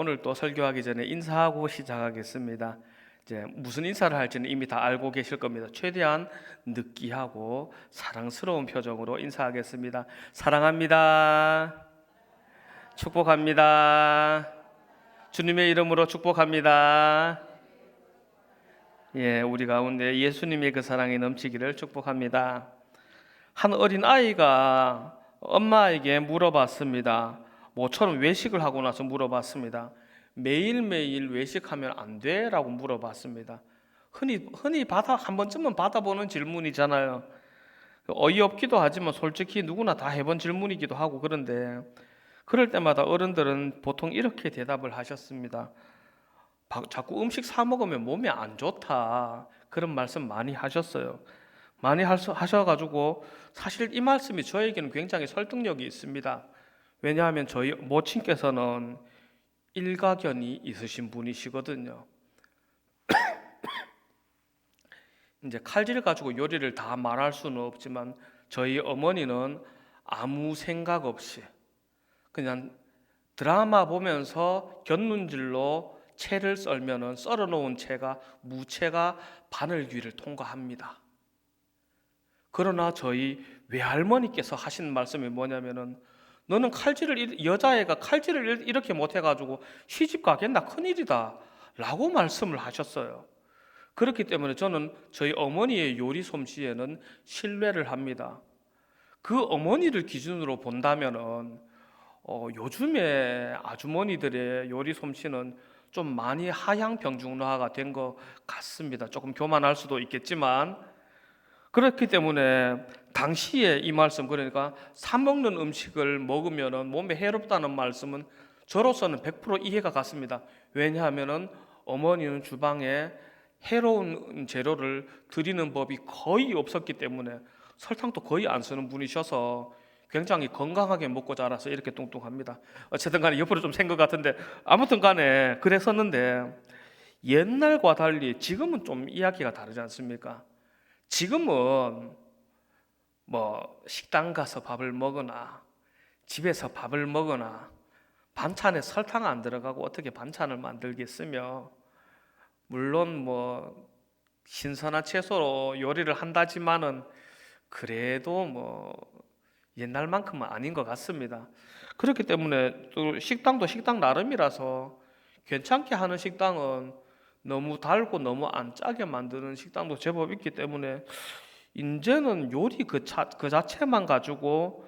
오늘 또 설교하기 전에 인사하고 시작하겠습니다. 이제 무슨 인사를 할지는 이미 다 알고 계실 겁니다. 최대한 느끼하고 사랑스러운 표정으로 인사하겠습니다. 사랑합니다. 축복합니다. 주님의 이름으로 축복합니다. 예, 우리 가운데 예수님의 그 사랑이 넘치기를 축복합니다. 한 어린 아이가 엄마에게 물어봤습니다. 모처럼 외식을 하고 나서 물어봤습니다. 매일매일 외식하면 안 돼? 라고 물어봤습니다. 흔히 한 번쯤은 받아보는 질문이잖아요. 어이없기도 하지만 솔직히 누구나 다 해본 질문이기도 하고 그런데 그럴 때마다 어른들은 보통 이렇게 대답을 하셨습니다. 자꾸 음식 사 먹으면 몸에 안 좋다. 그런 말씀 많이 하셨어요. 많이 하셔가지고 사실 이 말씀이 저에게는 굉장히 설득력이 있습니다. 왜냐하면 저희 모친께서는 일가견이 있으신 분이시거든요. 이제 칼질 가지고 요리를 다 말할 수는 없지만 저희 어머니는 아무 생각 없이 그냥 드라마 보면서 곁눈질로 채를 썰면은 썰어놓은 채가 무채가 바늘 위를 통과합니다. 그러나 저희 외할머니께서 하신 말씀이 뭐냐면은 너는 여자애가 칼질을 이렇게 못해가지고 시집 가겠나 큰일이다 라고 말씀을 하셨어요. 그렇기 때문에 저는 저희 어머니의 요리 솜씨에는 신뢰를 합니다. 그 어머니를 기준으로 본다면은 요즘에 아주머니들의 요리 솜씨는 좀 많이 하향 평준화가 된 것 같습니다. 조금 교만할 수도 있겠지만 그렇기 때문에 당시에 이 말씀, 그러니까 사 먹는 음식을 먹으면 몸에 해롭다는 말씀은 저로서는 100% 이해가 갔습니다. 왜냐하면 어머니는 주방에 해로운 재료를 드리는 법이 거의 없었기 때문에 설탕도 거의 안 쓰는 분이셔서 굉장히 건강하게 먹고 자라서 이렇게 뚱뚱합니다. 어쨌든 간에 옆으로 좀 센 것 같은데 아무튼 간에 그랬었는데 옛날과 달리 지금은 좀 이야기가 다르지 않습니까? 지금은 뭐 식당 가서 밥을 먹거나 집에서 밥을 먹거나 반찬에 설탕 안 들어가고 어떻게 반찬을 만들겠으며, 물론 뭐 신선한 채소로 요리를 한다지만은 그래도 뭐 옛날만큼은 아닌 것 같습니다. 그렇기 때문에 또 식당도 식당 나름이라서 괜찮게 하는 식당은 너무 달고 너무 안 짜게 만드는 식당도 제법 있기 때문에 이제는 요리 그 자체만 가지고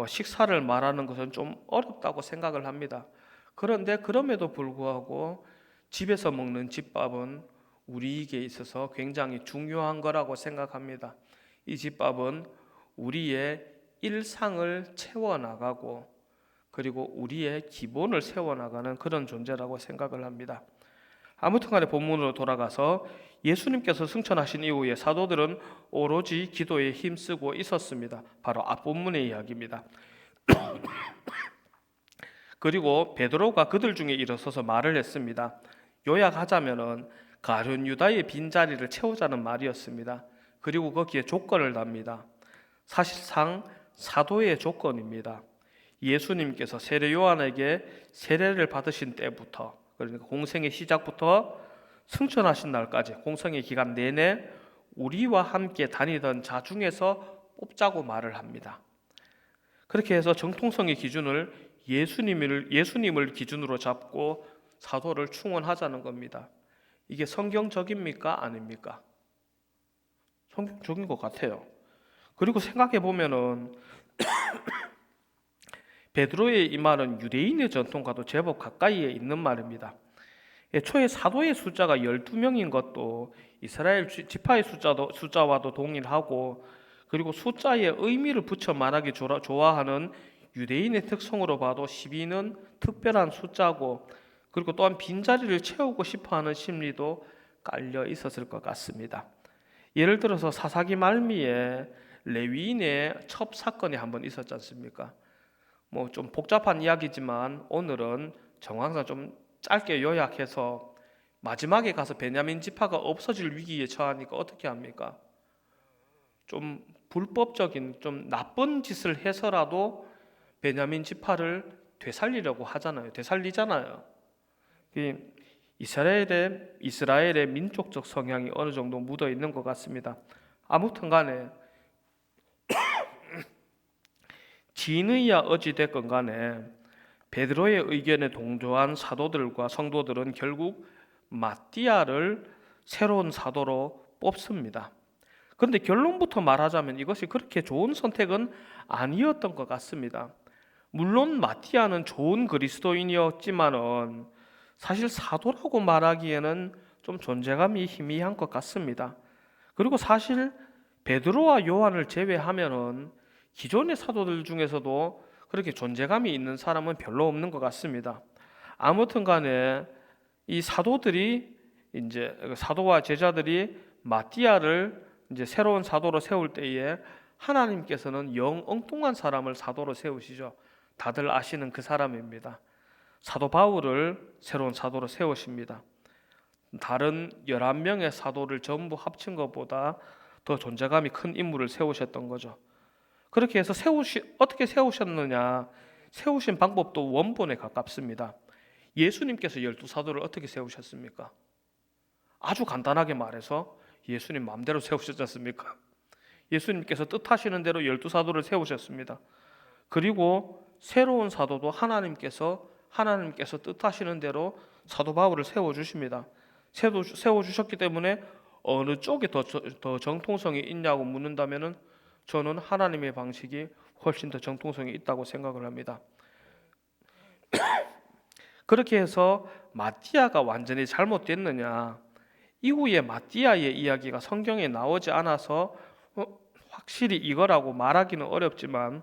식사를 말하는 것은 좀 어렵다고 생각을 합니다. 그런데 그럼에도 불구하고 집에서 먹는 집밥은 우리에게 있어서 굉장히 중요한 거라고 생각합니다. 이 집밥은 우리의 일상을 채워나가고 그리고 우리의 기본을 세워나가는 그런 존재라고 생각을 합니다. 아무튼 간에 본문으로 돌아가서 예수님께서 승천하신 이후에 사도들은 오로지 기도에 힘쓰고 있었습니다. 바로 앞본문의 이야기입니다. 그리고 베드로가 그들 중에 일어서서 말을 했습니다. 요약하자면은 가룟 유다의 빈자리를 채우자는 말이었습니다. 그리고 거기에 조건을 답니다. 사실상 사도의 조건입니다. 예수님께서 세례 요한에게 세례를 받으신 때부터, 그러니까 공생의 시작부터 승천하신 날까지 공생의 기간 내내 우리와 함께 다니던 자 중에서 뽑자고 말을 합니다. 그렇게 해서 정통성의 기준을 예수님을 기준으로 잡고 사도를 충원하자는 겁니다. 이게 성경적입니까? 아닙니까? 성경적인 것 같아요. 그리고 생각해 보면은 베드로의 이 말은 유대인의 전통과도 제법 가까이에 있는 말입니다. 애초에 사도의 숫자가 12명인 것도 이스라엘 지파의 숫자와도 동일하고, 그리고 숫자에 의미를 붙여 말하기 좋아하는 유대인의 특성으로 봐도 12는 특별한 숫자고, 그리고 또한 빈자리를 채우고 싶어하는 심리도 깔려 있었을 것 같습니다. 예를 들어서 사사기 말미에 레위인의 첩 사건이 한번 있었지 않습니까? 뭐 좀 복잡한 이야기지만 오늘은 정황상 좀 짧게 요약해서 마지막에 가서 베냐민 지파가 없어질 위기에 처하니까 어떻게 합니까? 좀 불법적인 좀 나쁜 짓을 해서라도 베냐민 지파를 되살리려고 하잖아요. 되살리잖아요. 이 이스라엘의 민족적 성향이 어느 정도 묻어 있는 것 같습니다. 아무튼 간에 진의야 어찌 됐건 간에 베드로의 의견에 동조한 사도들과 성도들은 결국 마띠아를 새로운 사도로 뽑습니다. 그런데 결론부터 말하자면 이것이 그렇게 좋은 선택은 아니었던 것 같습니다. 물론 마띠아는 좋은 그리스도인이었지만은 사실 사도라고 말하기에는 좀 존재감이 희미한 것 같습니다. 그리고 사실 베드로와 요한을 제외하면은 기존의 사도들 중에서도 그렇게 존재감이 있는 사람은 별로 없는 것 같습니다. 아무튼 간에 이 사도들이 이제 사도와 제자들이 마띠아를 이제 새로운 사도로 세울 때에 하나님께서는 영 엉뚱한 사람을 사도로 세우시죠. 다들 아시는 그 사람입니다. 사도 바울을 새로운 사도로 세우십니다. 다른 11명의 사도를 전부 합친 것보다 더 존재감이 큰 인물을 세우셨던 거죠. 그렇게 해서 어떻게 세우셨느냐? 세우신 방법도 원본에 가깝습니다. 예수님께서 12사도를 어떻게 세우셨습니까? 아주 간단하게 말해서 예수님 마음대로 세우셨지 않습니까? 예수님께서 뜻하시는 대로 12사도를 세우셨습니다. 그리고 새로운 사도도 하나님께서 뜻하시는 대로 사도 바울을 세워주십니다. 세워주셨기 때문에 어느 쪽에 더 정통성이 있냐고 묻는다면 저는 하나님의 방식이 훨씬 더 정통성이 있다고 생각을 합니다. 그렇게 해서 마띠아가 완전히 잘못됐느냐? 이후에 마띠아의 이야기가 성경에 나오지 않아서 확실히 이거라고 말하기는 어렵지만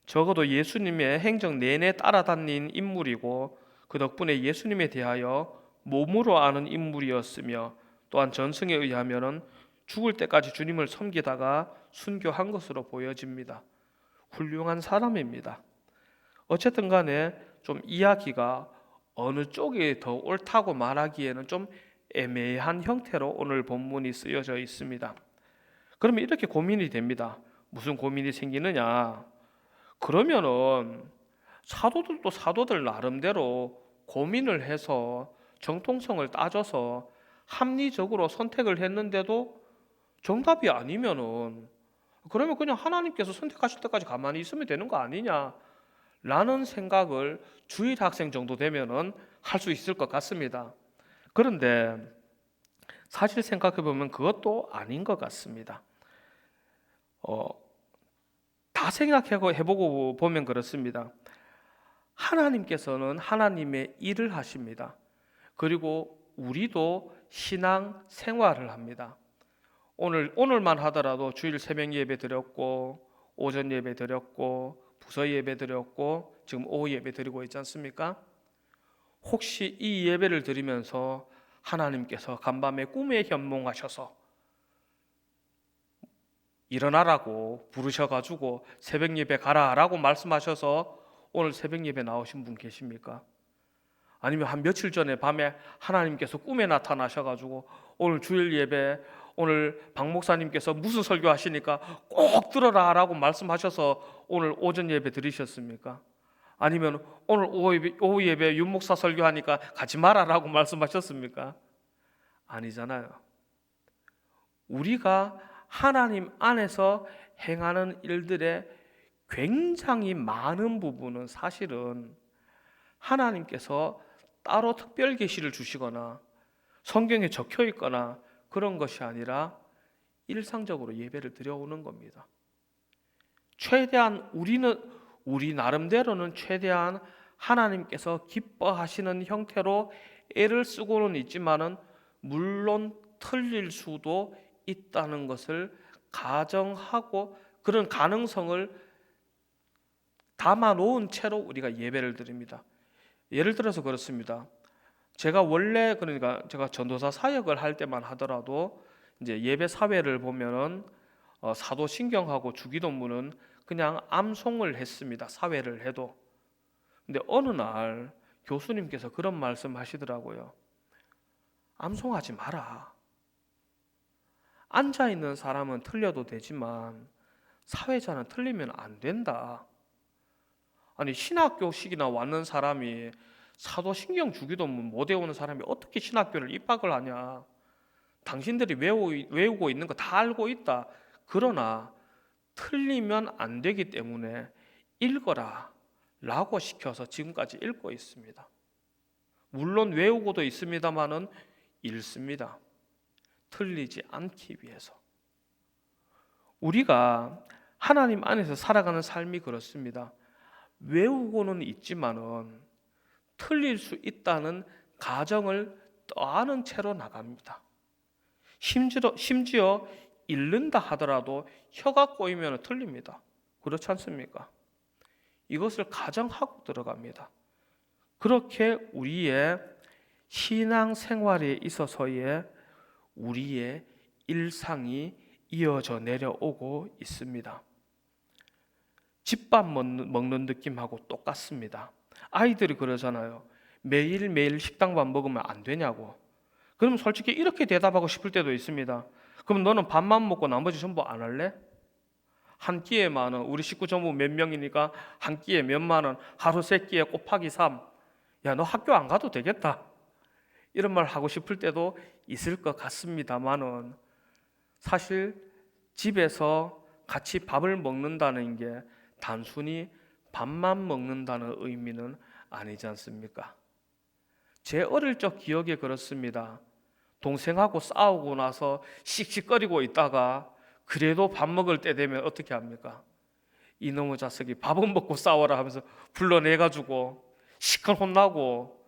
적어도 예수님의 행적 내내 따라다닌 인물이고 그 덕분에 예수님에 대하여 몸으로 아는 인물이었으며 또한 전승에 의하면 죽을 때까지 주님을 섬기다가 순교한 것으로 보여집니다. 훌륭한 사람입니다. 어쨌든 간에 좀 이야기가 어느 쪽이 더 옳다고 말하기에는 좀 애매한 형태로 오늘 본문이 쓰여져 있습니다. 그러면 이렇게 고민이 됩니다. 무슨 고민이 생기느냐? 그러면은 사도들도 사도들 나름대로 고민을 해서 정통성을 따져서 합리적으로 선택을 했는데도 정답이 아니면은 그러면 그냥 하나님께서 선택하실 때까지 가만히 있으면 되는 거 아니냐? 라는 생각을 주일 학생 정도 되면은 할 수 있을 것 같습니다. 그런데 사실 생각해 보면 그것도 아닌 것 같습니다. 다 생각해보고 보면 그렇습니다. 하나님께서는 하나님의 일을 하십니다. 그리고 우리도 신앙 생활을 합니다. 오늘만 하더라도 주일 새벽 예배 드렸고 오전 예배 드렸고 부서 예배 드렸고 지금 오후 예배 드리고 있지 않습니까? 혹시 이 예배를 드리면서 하나님께서 간밤에 꿈에 현몽하셔서 일어나라고 부르셔가지고 새벽 예배 가라라고 말씀하셔서 오늘 새벽 예배 나오신 분 계십니까? 아니면 한 며칠 전에 밤에 하나님께서 꿈에 나타나셔가지고 오늘 주일 예배 오늘 박 목사님께서 무슨 설교하시니까 꼭 들어라라고 말씀하셔서 오늘 오전 예배 드리셨습니까? 아니면 오늘 오후 예배 윤 목사 설교하니까 가지 마라라고 말씀하셨습니까? 아니잖아요. 우리가 하나님 안에서 행하는 일들의 굉장히 많은 부분은 사실은 하나님께서 따로 특별 계시를 주시거나 성경에 적혀 있거나 그런 것이 아니라 일상적으로 예배를 드려오는 겁니다. 최대한 우리 나름대로는 최대한 하나님께서 기뻐하시는 형태로 애를 쓰고는 있지만은 물론 틀릴 수도 있다는 것을 가정하고 그런 가능성을 담아 놓은 채로 우리가 예배를 드립니다. 예를 들어서 그렇습니다. 제가 전도사 사역을 할 때만 하더라도 이제 예배 사회를 보면은 사도신경하고 주기도문은 그냥 암송을 했습니다. 사회를 해도. 근데 어느 날 교수님께서 그런 말씀하시더라고요. 암송하지 마라. 앉아 있는 사람은 틀려도 되지만 사회자는 틀리면 안 된다. 아니 신학교식이나 왔는 사람이 사도신경 주기도 못 외우는 사람이 어떻게 신학교를 입학을 하냐. 당신들이 외우고 있는 거 다 알고 있다. 그러나 틀리면 안 되기 때문에 읽어라 라고 시켜서 지금까지 읽고 있습니다. 물론 외우고도 있습니다만은 읽습니다. 틀리지 않기 위해서. 우리가 하나님 안에서 살아가는 삶이 그렇습니다. 외우고는 있지만은 틀릴 수 있다는 가정을 떠안은 채로 나갑니다. 심지어 읽는다 하더라도 혀가 꼬이면 틀립니다. 그렇지 않습니까? 이것을 가정하고 들어갑니다. 그렇게 우리의 신앙생활에 있어서의 우리의 일상이 이어져 내려오고 있습니다. 집밥 먹는 느낌하고 똑같습니다. 아이들이 그러잖아요. 매일매일 식당밥 먹으면 안 되냐고. 그럼 솔직히 이렇게 대답하고 싶을 때도 있습니다. 그럼 너는 밥만 먹고 나머지 전부 안 할래? 한 끼에 만 원, 우리 식구 전부 몇 명이니까 한 끼에 몇만 원, 하루 세 끼에 곱하기 3. 야, 너 학교 안 가도 되겠다. 이런 말 하고 싶을 때도 있을 것 같습니다만은 사실 집에서 같이 밥을 먹는다는 게 단순히 밥만 먹는다는 의미는 아니지 않습니까? 제 어릴 적 기억에 그렇습니다. 동생하고 싸우고 나서 씩씩거리고 있다가 그래도 밥 먹을 때 되면 어떻게 합니까? 이놈의 자식이 밥은 먹고 싸워라 하면서 불러내가지고 시큰 혼나고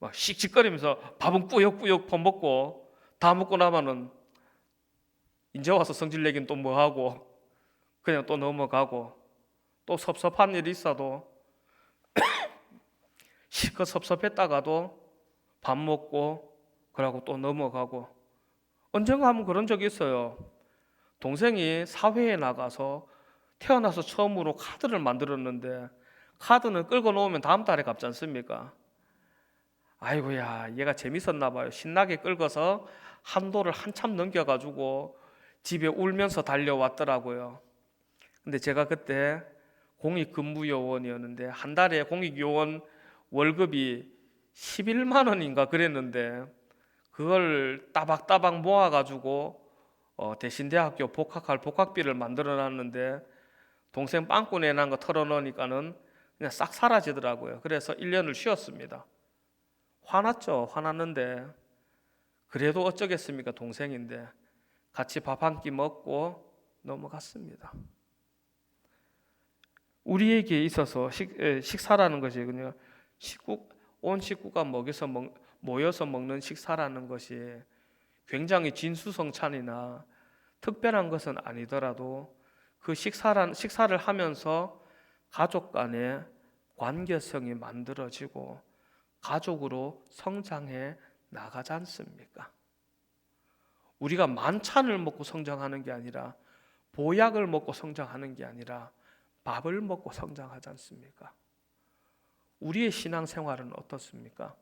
막 씩씩거리면서 밥은 꾸역꾸역 퍼먹고 다 먹고 나면은 이제 와서 성질 내긴 또 뭐하고 그냥 또 넘어가고 또 섭섭한 일이 있어도 실컷 섭섭했다가도 밥 먹고 그러고 또 넘어가고 언젠가 한번 그런 적이 있어요. 동생이 사회에 나가서 태어나서 처음으로 카드를 만들었는데 카드는 끌고 놓으면 다음 달에 갚지 않습니까? 아이고야, 얘가 재밌었나 봐요. 신나게 끌고서 한도를 한참 넘겨가지고 집에 울면서 달려왔더라고요. 근데 제가 그때 공익근무요원이었는데 한 달에 공익요원 월급이 11만 원인가 그랬는데 그걸 따박따박 모아가지고 대신대학교 복학할 복학비를 만들어놨는데 동생 빵꾸 내난 거 털어놓으니까는 그냥 싹 사라지더라고요. 그래서 1년을 쉬었습니다. 화났죠. 화났는데 그래도 어쩌겠습니까? 동생인데 같이 밥 한 끼 먹고 넘어갔습니다. 우리에게 있어서 식사라는 것이 그냥 온 식구가 모여서 먹는 식사라는 것이 굉장히 진수성찬이나 특별한 것은 아니더라도 그 식사를 하면서 가족 간의 관계성이 만들어지고 가족으로 성장해 나가지 않습니까? 우리가 만찬을 먹고 성장하는 게 아니라 보약을 먹고 성장하는 게 아니라 밥을 먹고 성장하지 않습니까? 우리의 신앙생활은 어떻습니까?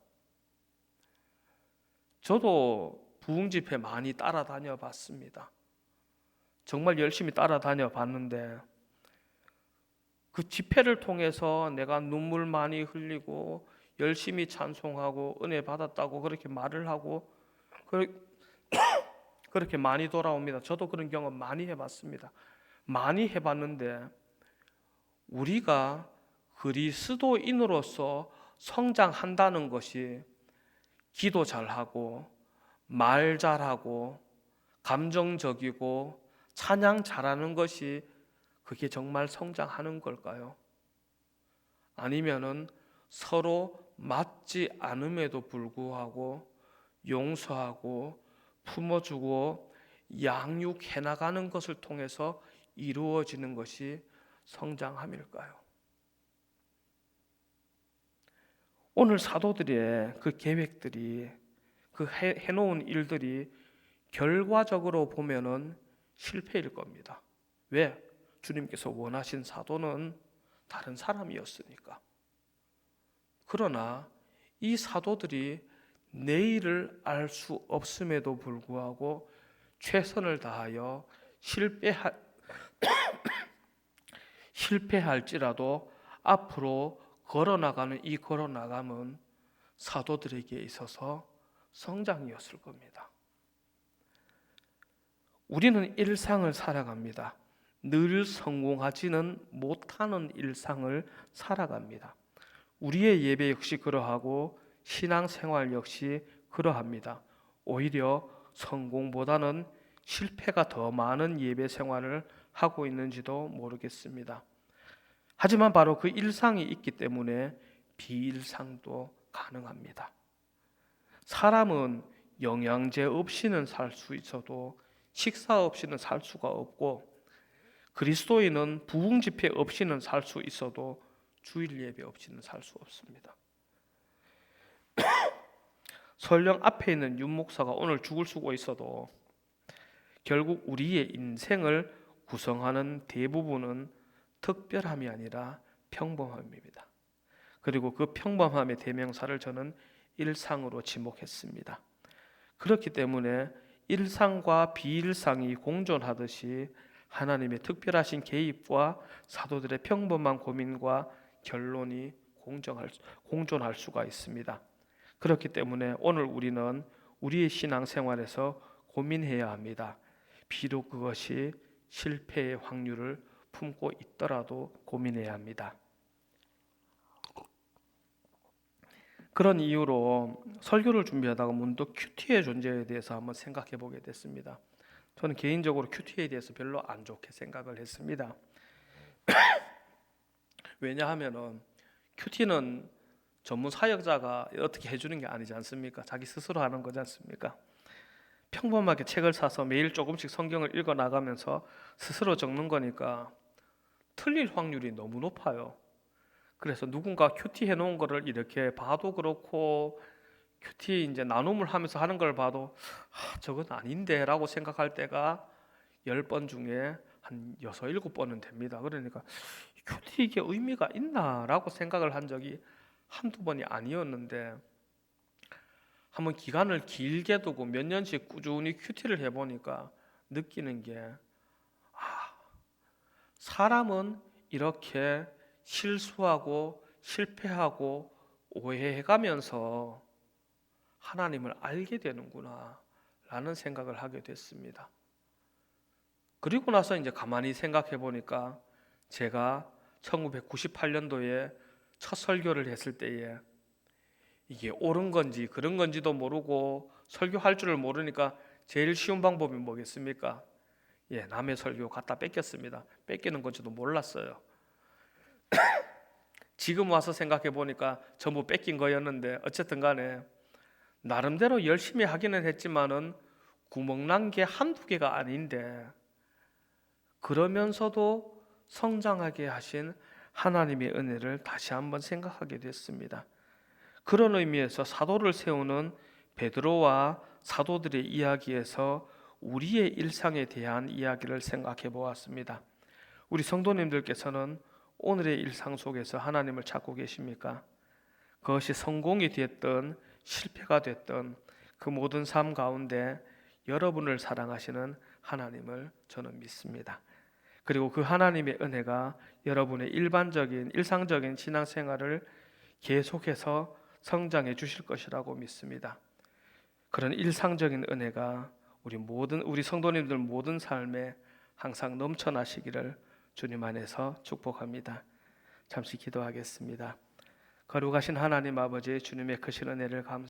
저도 부흥 집회 많이 따라다녀 봤습니다. 정말 열심히 따라다녀 봤는데 그 집회를 통해서 내가 눈물 많이 흘리고 열심히 찬송하고 은혜 받았다고 그렇게 말을 하고 그렇게 많이 돌아옵니다. 저도 그런 경험 많이 해봤습니다. 많이 해봤는데 우리가 그리스도인으로서 성장한다는 것이 기도 잘하고 말 잘하고 감정적이고 찬양 잘하는 것이 그게 정말 성장하는 걸까요? 아니면은 서로 맞지 않음에도 불구하고 용서하고 품어주고 양육해 나가는 것을 통해서 이루어지는 것이 성장함일까요? 오늘 사도들의 그 계획들이 그 해놓은 일들이 결과적으로 보면은 실패일 겁니다. 왜? 주님께서 원하신 사도는 다른 사람이었으니까. 그러나 이 사도들이 내일을 알 수 없음에도 불구하고 최선을 다하여 실패할지라도 앞으로 걸어나가는 이 걸어나감은 사도들에게 있어서 성장이었을 겁니다. 우리는 일상을 살아갑니다. 늘 성공하지는 못하는 일상을 살아갑니다. 우리의 예배 역시 그러하고 신앙생활 역시 그러합니다. 오히려 성공보다는 실패가 더 많은 예배 생활을 하고 있는지도 모르겠습니다. 하지만 바로 그 일상이 있기 때문에 비일상도 가능합니다. 사람은 영양제 없이는 살 수 있어도 식사 없이는 살 수가 없고, 그리스도인은 부흥 집회 없이는 살 수 있어도 주일 예배 없이는 살 수 없습니다. 설령 앞에 있는 윤 목사가 오늘 죽을 수고 있어도 결국 우리의 인생을 구성하는 대부분은 특별함이 아니라 평범함입니다. 그리고 그 평범함의 대명사를 저는 일상으로 지목했습니다. 그렇기 때문에 일상과 비일상이 공존하듯이 하나님의 특별하신 개입과 사도들의 평범한 고민과 결론이 공존할 수가 있습니다. 그렇기 때문에 오늘 우리는 우리의 신앙생활에서 고민해야 합니다. 비록 그것이 실패의 확률을 품고 있더라도 고민해야 합니다. 그런 이유로 설교를 준비하다가 문득 큐티의 존재에 대해서 한번 생각해 보게 됐습니다. 저는 개인적으로 큐티에 대해서 별로 안 좋게 생각을 했습니다. 왜냐하면은 큐티는 전문 사역자가 어떻게 해주는 게 아니지 않습니까? 자기 스스로 하는 거지 않습니까? 평범하게 책을 사서 매일 조금씩 성경을 읽어 나가면서 스스로 적는 거니까 틀릴 확률이 너무 높아요. 그래서 누군가 큐티 해놓은 거를 이렇게 봐도 그렇고, 큐티 이제 나눔을 하면서 하는 걸 봐도 저건 아닌데라고 생각할 때가 10번 중에 한 6, 7번은 됩니다. 그러니까 큐티 이게 의미가 있나라고 생각을 한 적이 한두 번이 아니었는데, 한번 기간을 길게 두고 몇 년씩 꾸준히 큐티를 해보니까 느끼는 게, 사람은 이렇게 실수하고 실패하고 오해해가면서 하나님을 알게 되는구나 라는 생각을 하게 됐습니다. 그리고 나서 이제 가만히 생각해 보니까 제가 1998년도에 첫 설교를 했을 때에 이게 옳은 건지 그런 건지도 모르고 설교할 줄을 모르니까 제일 쉬운 방법이 뭐겠습니까? 남의 설교 갖다 뺏겼습니다. 뺏기는 건지도 몰랐어요. 지금 와서 생각해 보니까 전부 뺏긴 거였는데, 어쨌든 간에 나름대로 열심히 하기는 했지만은 구멍난 게 한두 개가 아닌데, 그러면서도 성장하게 하신 하나님의 은혜를 다시 한번 생각하게 됐습니다. 그런 의미에서 사도를 세우는 베드로와 사도들의 이야기에서 우리의 일상에 대한 이야기를 생각해 보았습니다. 우리 성도님들께서는 오늘의 일상 속에서 하나님을 찾고 계십니까? 그것이 성공이 됐든 실패가 됐든 그 모든 삶 가운데 여러분을 사랑하시는 하나님을 저는 믿습니다. 그리고 그 하나님의 은혜가 여러분의 일반적인 일상적인 신앙생활을 계속해서 성장해 주실 것이라고 믿습니다. 그런 일상적인 은혜가 우리 성도님들 모든 삶에 항상 넘쳐나시기를 주님 안에서 축복합니다. 잠시 기도하겠습니다. 거룩하신 하나님 아버지, 주님의 크신 은혜를 감사합니다.